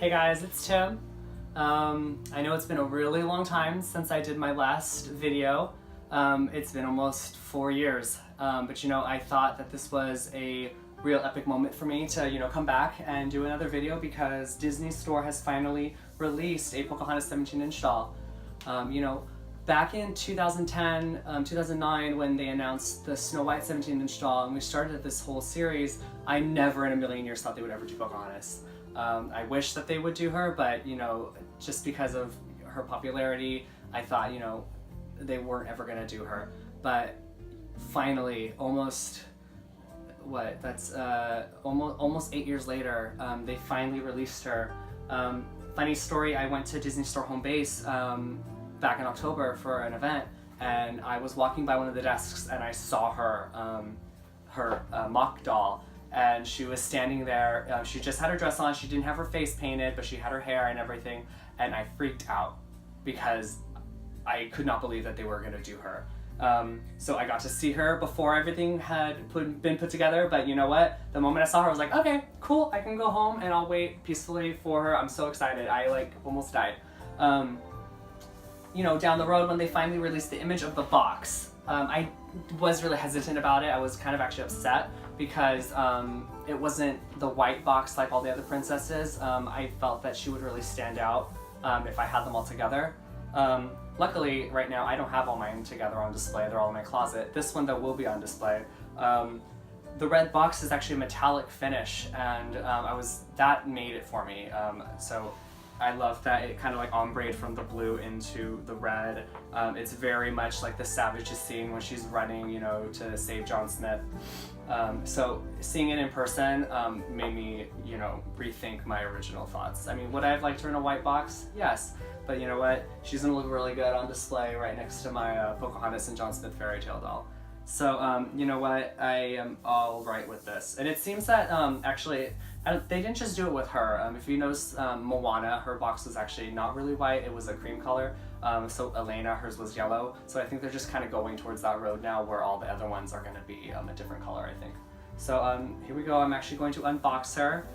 Hey guys, it's Tim. I know it's been a really long time since I did my last video. It's been almost 4 years, but I thought that this was a real epic moment for me to come back and do another video because Disney Store has finally released a Pocahontas 17-inch doll. Back in 2010, 2009, when they announced the Snow White 17-inch doll and we started this whole series, I never in a million years thought they would ever do Pocahontas. I wish that they would do her, but just because of her popularity, I thought they weren't ever gonna do her. But finally, almost 8 years later, they finally released her. Funny story, I went to Disney Store Home Base back in October for an event, and I was walking by one of the desks and I saw her mock doll. And she was standing there, she just had her dress on, she didn't have her face painted, but she had her hair and everything, and I freaked out because I could not believe that they were going to do her. So I got to see her before everything had been put together, but you know what? The moment I saw her, I was like, okay, cool, I can go home and I'll wait peacefully for her. I'm so excited. I almost died. Down the road when they finally released the image of the box, I was really hesitant about it. I was kind of actually upset because it wasn't the white box like all the other princesses. I felt that she would really stand out if I had them all together. Luckily, right now, I don't have all mine together on display. They're all in my closet. This one, though, will be on display. The red box is actually a metallic finish, and that made it for me. So I love that it kind of ombreed from the blue into the red. It's very much like the Savage is seeing when she's running, to save John Smith. So seeing it in person made me, rethink my original thoughts. I mean, would I have liked her in a white box? Yes. But you know what? She's gonna look really good on display right next to my Pocahontas and John Smith fairy tale doll. So, you know what? I am all right with this. And it seems that, actually, they didn't just do it with her. If you notice, Moana, her box was actually not really white, it was a cream color. So Elena, hers was yellow. So I think they're just kind of going towards that road now where all the other ones are gonna be a different color, I think. So, here we go. I'm actually going to unbox her.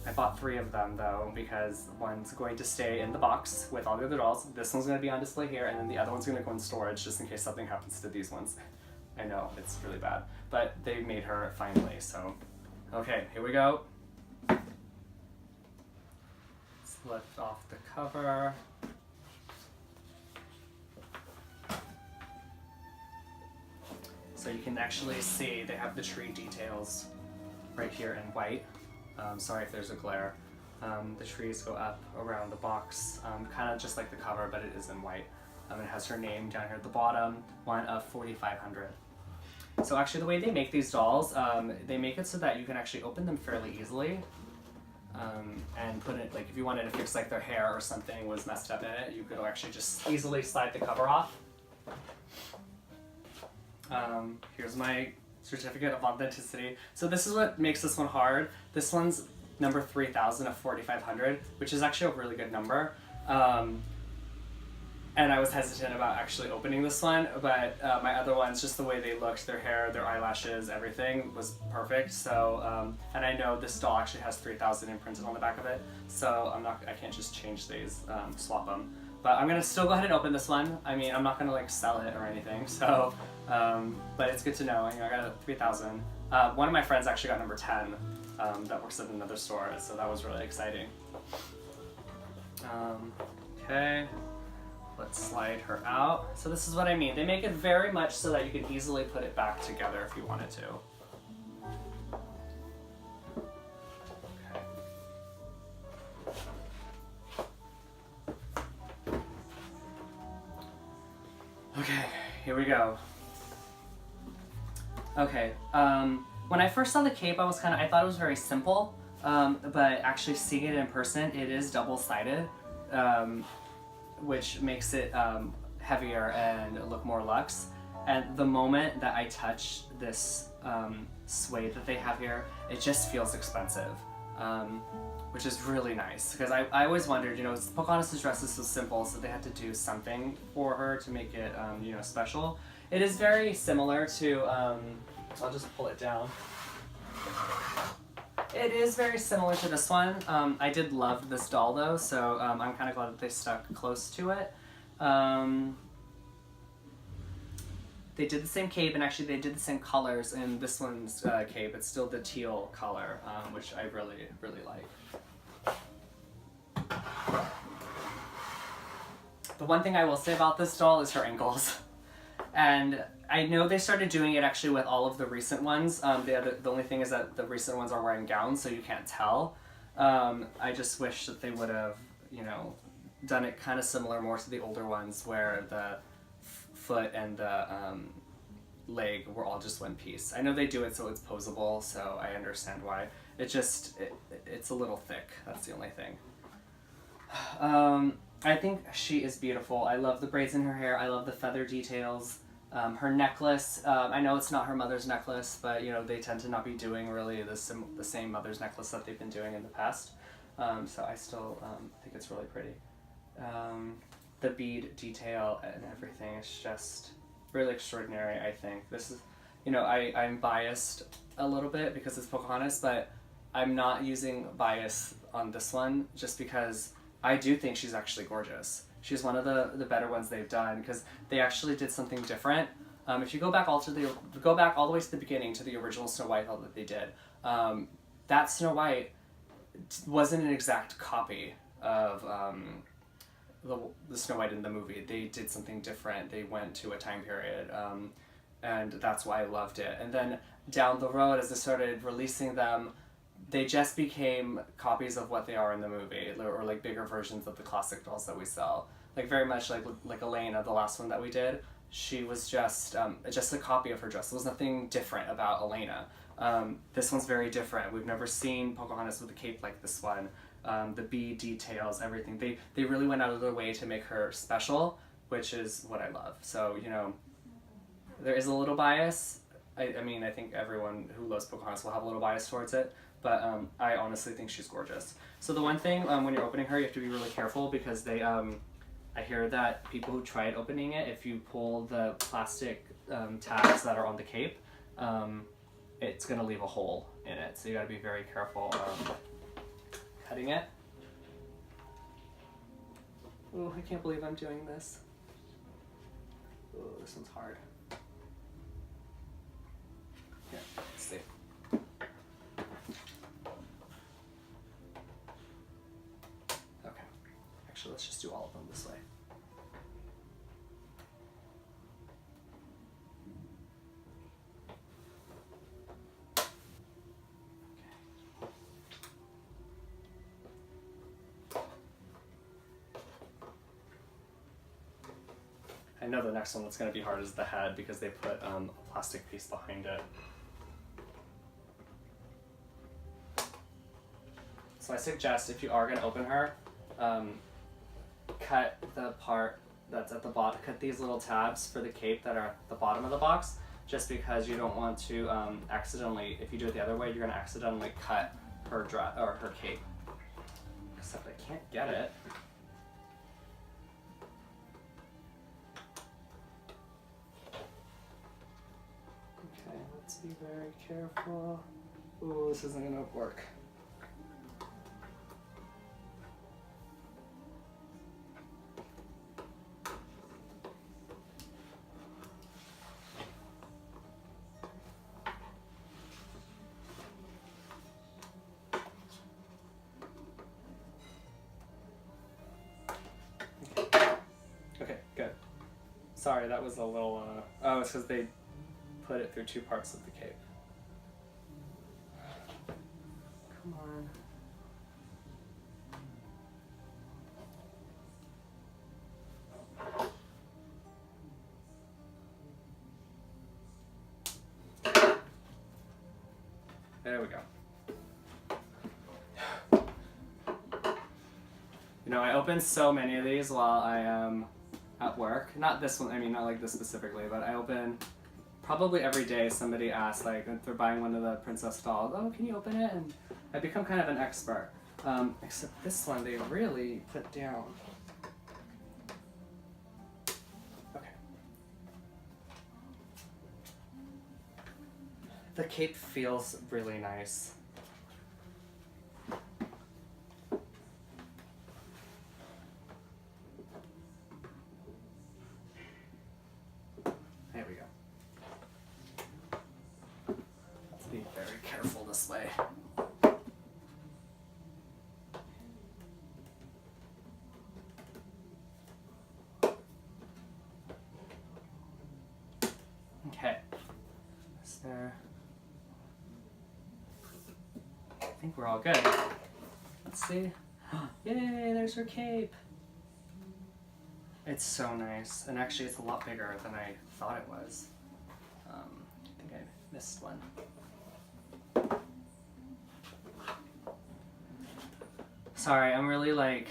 I bought 3 of them though, because one's going to stay in the box with all the other dolls. This one's going to be on display here, and then the other one's going to go in storage just in case something happens to these ones. I know, it's really bad, but they made her finally, so. Okay, here we go. Let's lift off the cover. So you can actually see they have the tree details right here in white. Sorry if there's a glare. The trees go up around the box, kind of just like the cover, but it is in white. It has her name down here at the bottom, one of 4,500. So actually the way they make these dolls, they make it so that you can actually open them fairly easily. And put it, if you wanted to fix their hair or something was messed up in it, you could actually just easily slide the cover off. Here's my certificate of authenticity. So this is what makes this one hard. This one's number 3,000 of 4,500, which is actually a really good number. And I was hesitant about actually opening this one, but my other ones, just the way they looked, their hair, their eyelashes, everything was perfect. So, and I know this doll actually has 3,000 imprinted on the back of it, so I can't just change these, swap them. But I'm gonna still go ahead and open this one. I mean, I'm not gonna sell it or anything, so, but it's good to know. I got a 3,000. One of my friends actually got number 10 that works at another store, so that was really exciting. Okay, let's slide her out. So this is what I mean. They make it very much so that you can easily put it back together if you wanted to. Okay, here we go. Okay, when I first saw the cape, I thought it was very simple, but actually seeing it in person, it is double-sided, which makes it heavier and look more luxe. And the moment that I touch this suede that they have here, it just feels expensive. Which is really nice, because I always wondered, Pocahontas' dress is so simple, so they had to do something for her to make it, special. It is very similar to, I'll just pull it down. It is very similar to this one. I did love this doll though, so I'm kind of glad that they stuck close to it. They did the same cape, and actually they did the same colors in this one's cape. It's still the teal color, which I really, really like. The one thing I will say about this doll is her ankles. And I know they started doing it actually with all of the recent ones. The only thing is that the recent ones are wearing gowns, so you can't tell. I just wish that they would have, you know, done it kind of similar more to the older ones where the foot and the leg were all just one piece. I know they do it so it's posable, so I understand why. It's a little thick. That's the only thing. I think she is beautiful. I love the braids in her hair. I love the feather details. Her necklace, I know it's not her mother's necklace, but you know they tend to not be doing really the same mother's necklace that they've been doing in the past. So I still think it's really pretty. The bead detail and everything is just really extraordinary, I think. This is, you know, I'm biased a little bit because it's Pocahontas, but I'm not using bias on this one just because I do think she's actually gorgeous. She's one of the better ones they've done because they actually did something different. If you go back all the way to the beginning to the original Snow White that they did, that Snow White wasn't an exact copy of the Snow White in the movie. They did something different. They went to a time period, and that's why I loved it. And then down the road, as they started releasing them, they just became copies of what they are in the movie, or like bigger versions of the classic dolls that we sell. Like very much like Elena, the last one that we did. She was just a copy of her dress. There was nothing different about Elena. This one's very different. We've never seen Pocahontas with a cape like this one. The bead details, everything. They really went out of their way to make her special, which is what I love. So, you know, there is a little bias. I mean, I think everyone who loves Pocahontas will have a little bias towards it, but I honestly think she's gorgeous. So the one thing, when you're opening her, you have to be really careful because they, I hear that people who tried opening it, if you pull the plastic tabs that are on the cape, it's going to leave a hole in it. So you got to be very careful cutting it. Oh, I can't believe I'm doing this. Oh, this one's hard. Here, let's see. Okay. Actually, let's just do all of them this way. I know the next one that's going to be hard is the head because they put a plastic piece behind it. So I suggest if you are going to open her, cut the part that's at the bottom, cut these little tabs for the cape that are at the bottom of the box, just because you don't want to accidentally, if you do it the other way, you're going to accidentally cut her dress or her cape. Except I can't get it. Let's be very careful. Ooh, this isn't gonna work. Okay, good. Sorry, that was a little, oh, it's because they put it through two parts of the cape. Come on. There we go. You know, I opened so many of these while I am at work. Not this one, I mean, not like this specifically, but I open probably every day somebody asks, like, if they're buying one of the princess dolls, oh, can you open it? And I become kind of an expert. Except this one, they really put down. Okay. The cape feels really nice. very careful this way. Okay. Is there... I think we're all good. Let's see. Yay, there's her cape. It's so nice, and actually it's a lot bigger than I thought it was. I think I missed one. Sorry, I'm really like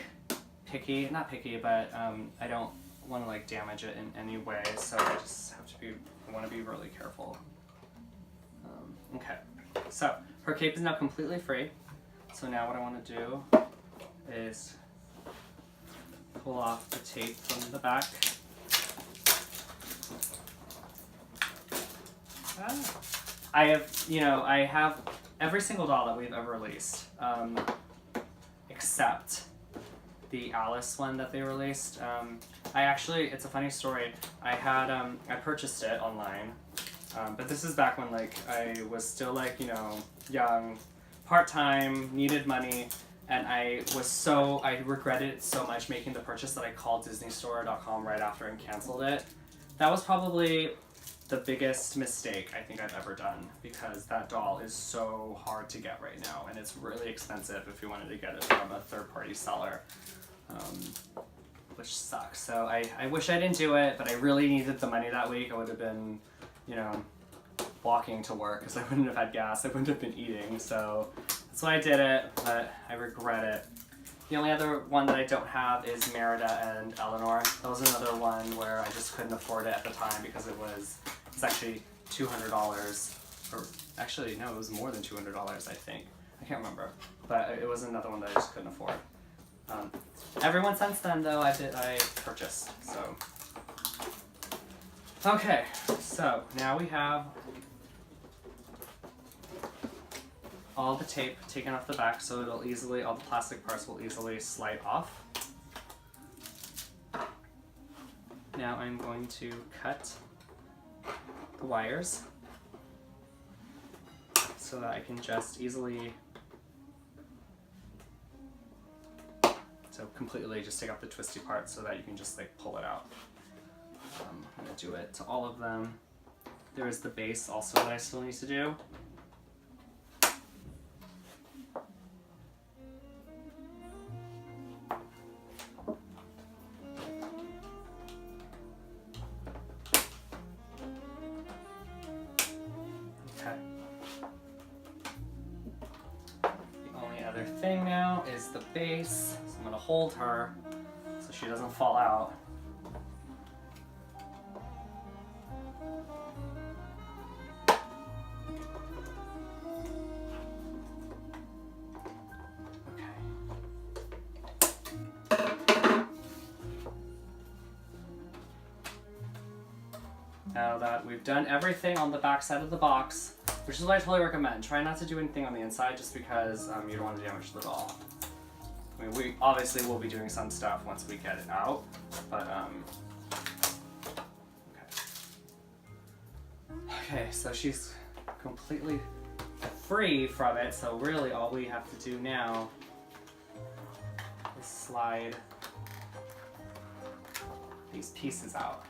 picky, not picky, but I don't want to like damage it in any way, so I just have to be, I want to be really careful. Okay, so her cape is now completely free. So now what I want to do is pull off the tape from the back. I have every single doll that we've ever released, except the Alice one that they released. It's a funny story. I purchased it online, but this is back when like I was still like, young, part-time, needed money, and I regretted it so much making the purchase that I called DisneyStore.com right after and canceled it. That was probably the biggest mistake I think I've ever done, because that doll is so hard to get right now, and it's really expensive if you wanted to get it from a third-party seller, which sucks. So I wish I didn't do it, but I really needed the money that week. I would have been, walking to work because I wouldn't have had gas. I wouldn't have been eating, so that's why I did it, but I regret it. The only other one that I don't have is Merida and Eleanor. That was another one where I just couldn't afford it at the time because it's actually $200, or actually no, it was more than $200, I think. I can't remember, but it was another one that I just couldn't afford. Everyone since then though I purchased, so. Okay, so now we have all the tape taken off the back, so all the plastic parts will easily slide off. Now I'm going to cut the wires so that I can just easily, completely just take out the twisty part so that you can just like pull it out. I'm going to do it to all of them. There is the base also that I still need to do. Thing now is the base, so I'm going to hold her so she doesn't fall out. Now that we've done everything on the back side of the box, which is what I totally recommend. Try not to do anything on the inside just because you don't want to damage the doll. I mean, we obviously will be doing some stuff once we get it out, but okay, so she's completely free from it, so really all we have to do now is slide these pieces out.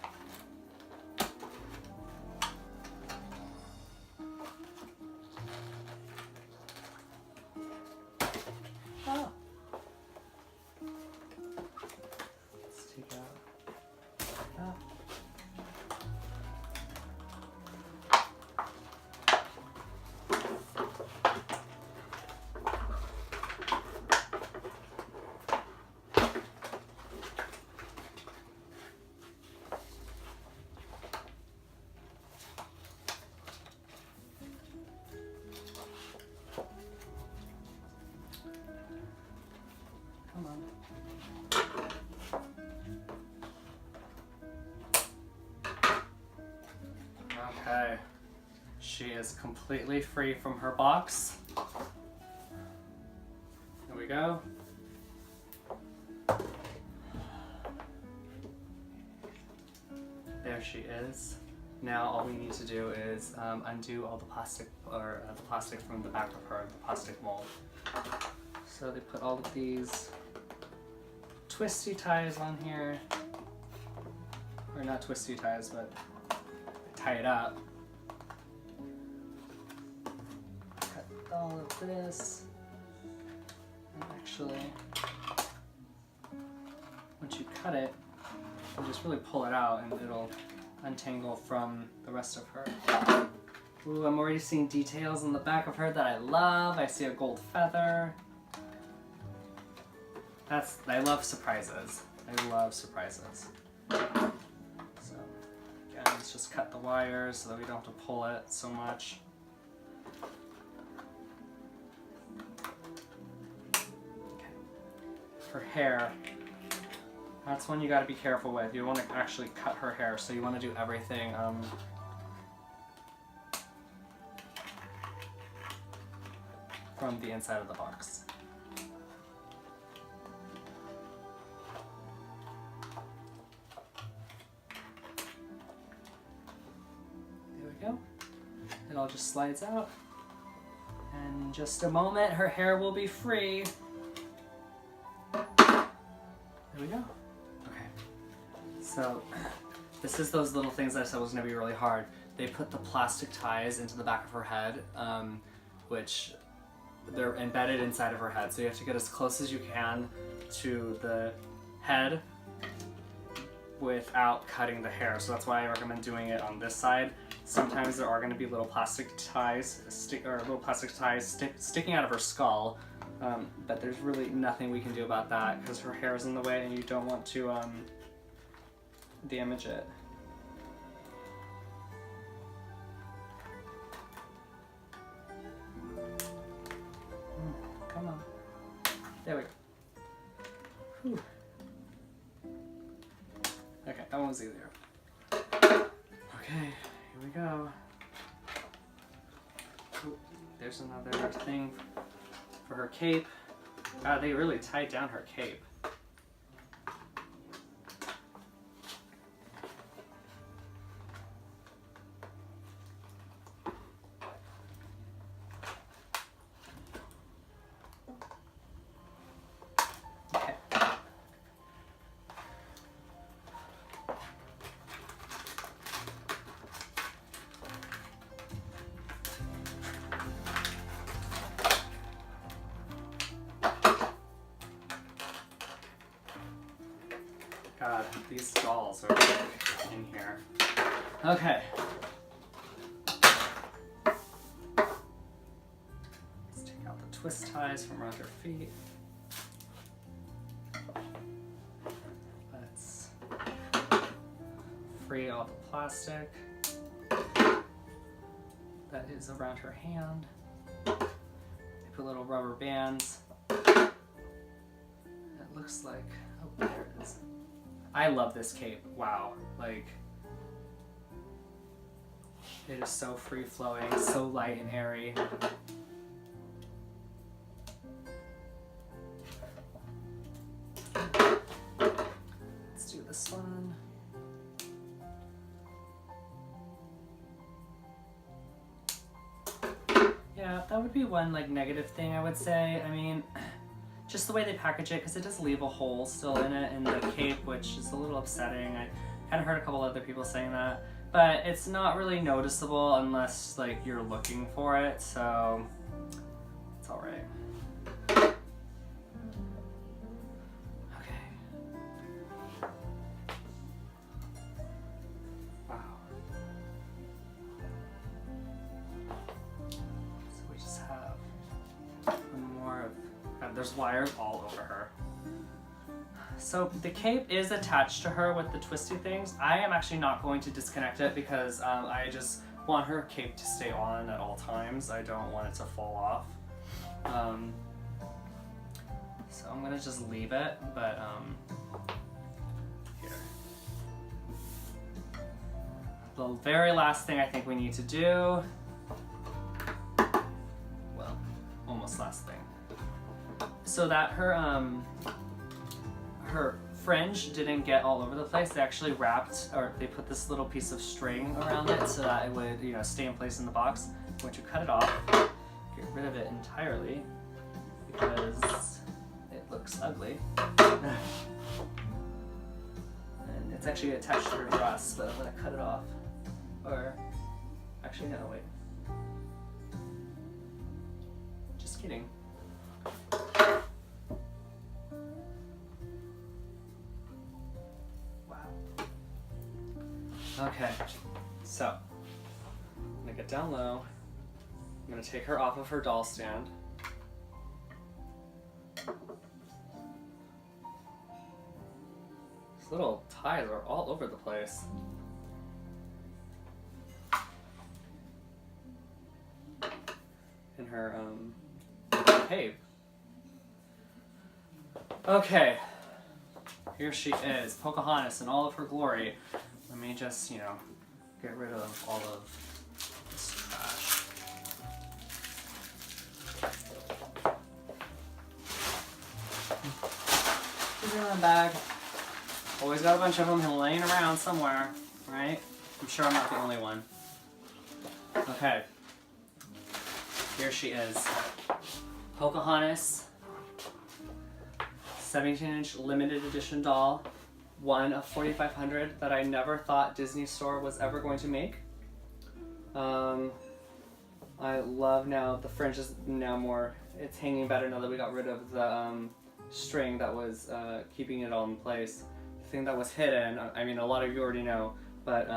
Come on. Okay. She is completely free from her box. Here we go. There she is. Now all we need to do is undo all the plastic, or the plastic from the back of her, the plastic mold. So they put all of these twisty ties on here, or not twisty ties, but tie it up. Cut all of this, and actually, once you cut it, you just really pull it out and it'll untangle from the rest of her. Ooh, I'm already seeing details on the back of her that I love. I see a gold feather. I love surprises. I love surprises. So, again, let's just cut the wires so that we don't have to pull it so much. Okay. Her hair. That's one you gotta be careful with. You want to actually cut her hair, so you want to do everything from the inside of the box. There we go. It all just slides out. And in just a moment, her hair will be free. There we go. So, this is those little things that I said was going to be really hard. They put the plastic ties into the back of her head, which they're embedded inside of her head. So you have to get as close as you can to the head without cutting the hair. So that's why I recommend doing it on this side. Sometimes there are going to be little plastic ties, sticking out of her skull. But there's really nothing we can do about that because her hair is in the way and you don't want to damage it. Come on. There we go. Whew. Okay, that one was easier. Okay, here we go. Ooh, there's another thing for her cape. God, they really tied down her cape. God, these dolls are in here. Okay. Let's take out the twist ties from around her feet. Let's free all the plastic that is around her hand. They put little rubber bands. It looks like, oh, there it is. I love this cape. Wow. Like, it is so free-flowing, so light and airy. Let's do this one. Yeah, that would be one like negative thing I would say. I mean, just the way they package it, because it does leave a hole still in it in the cape, which is a little upsetting. I had heard a couple other people saying that, but it's not really noticeable unless like you're looking for it, so it's all right. Okay. Wow. So we just have one more of. There's wires all over her. So the cape is attached to her with the twisty things. I am actually not going to disconnect it because I just want her cape to stay on at all times. I don't want it to fall off. So I'm gonna just leave it, but here. The very last thing I think we need to do, well, almost last thing. So that her fringe didn't get all over the place. They actually wrapped, or they put this little piece of string around it so that it would, you know, stay in place in the box. I'm going to cut it off, get rid of it entirely because it looks ugly. And it's actually attached to her dress, but I'm gonna cut it off. Or, actually no, wait. Just kidding. Okay, so I'm gonna get down low. I'm gonna take her off of her doll stand. These little ties are all over the place. In her cape. Okay, here she is, Pocahontas in all of her glory. Let me just, you know, get rid of all of this trash. Put it in my bag. Always got a bunch of them laying around somewhere, right? I'm sure I'm not the only one. Okay. Here she is. Pocahontas, 17-inch limited edition doll. One of 4,500 that I never thought Disney Store was ever going to make. I love now the fringe is now more, it's hanging better now that we got rid of the string that was keeping it all in place. The thing that was hidden, I mean a lot of you already know, but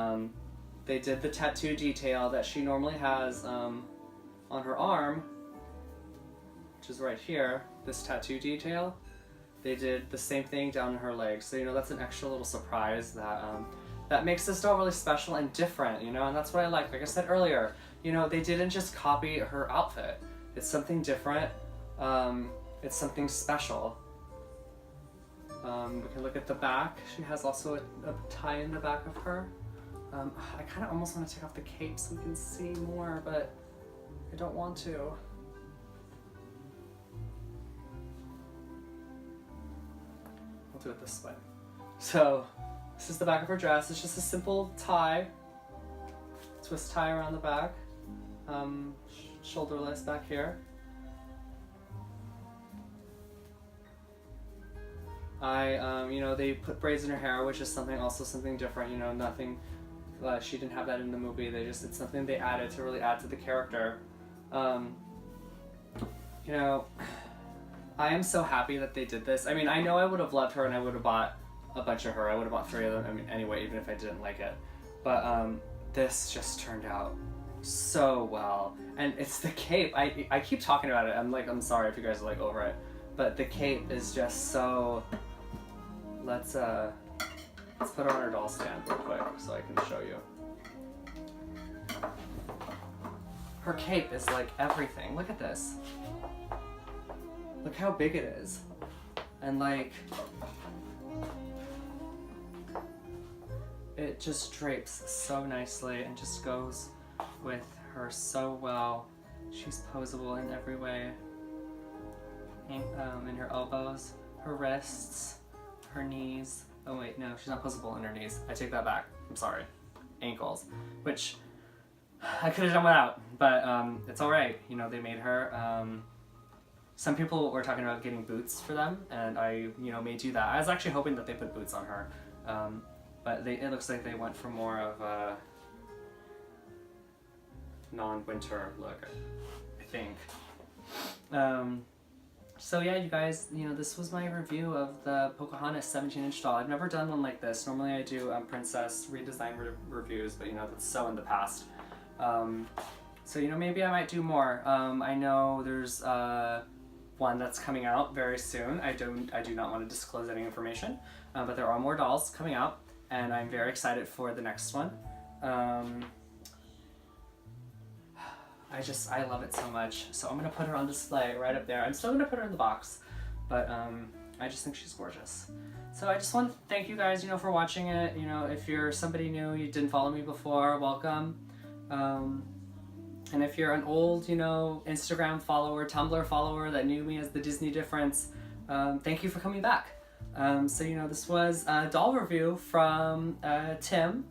they did the tattoo detail that she normally has on her arm, which is right here, this tattoo detail. They did the same thing down her legs, so you know that's an extra little surprise that that makes this doll really special and different, you know, and that's what I like. Like I said earlier, you know, they didn't just copy her outfit. It's something different. It's something special. We can look at the back. She has also a tie in the back of her. I kind of almost want to take off the cape so we can see more, but I don't want to. I'll do it this way. So, this is the back of her dress. It's just a simple tie, twist tie around the back, shoulderless back here. You know, they put braids in her hair, which is something different. You know, nothing. She didn't have that in the movie. It's something they added to really add to the character. You know, I am so happy that they did this. I mean, I know I would have loved her and I would have bought a bunch of her. I would have bought 3 of them. I mean, anyway, even if I didn't like it. But this just turned out so well. And it's the cape. I keep talking about it. I'm sorry if you guys are like over it. But the cape is just so. Let's put her on her doll stand real quick so I can show you. Her cape is like everything. Look at this. Look how big it is. And like, it just drapes so nicely and just goes with her so well. She's posable in every way. In her elbows, her wrists, her knees. Oh wait, no, she's not posable in her knees. I take that back. I'm sorry. Ankles, which I could have done without, but it's all right. You know, they made her. Some people were talking about getting boots for them, and I, you know, may do that. I was actually hoping that they put boots on her, but it looks like they went for more of a non-winter look, I think. So yeah, you guys, you know, this was my review of the Pocahontas 17-inch doll. I've never done one like this. Normally I do princess redesign reviews, but you know, that's so in the past. So, you know, maybe I might do more. I know there's one that's coming out very soon. I do not want to disclose any information, but there are more dolls coming out, and I'm very excited for the next one. I love it so much. So I'm gonna put her on display right up there. I'm still gonna put her in the box, but I just think she's gorgeous. So I just want to thank you guys, you know, for watching it. You know, if you're somebody new, you didn't follow me before, welcome. And if you're an old, you know, Instagram follower, Tumblr follower that knew me as the Disney Difference, thank you for coming back. So, you know, this was a doll review from Tim.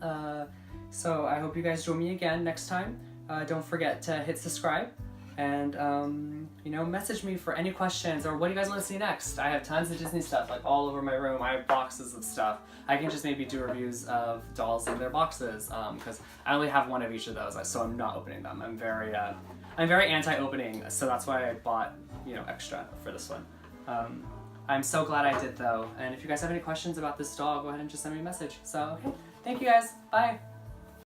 So I hope you guys join me again next time. Don't forget to hit subscribe and, you know, message me for any questions or what do you guys want to see next. I have tons of Disney stuff like all over my room. I have boxes of stuff. I can just maybe do reviews of dolls in their boxes because I only have one of each of those, so I'm not opening them. I'm very anti-opening, so that's why I bought, you know, extra for this one. I'm so glad I did though, and if you guys have any questions about this doll, go ahead and just send me a message. So, okay, thank you guys, bye!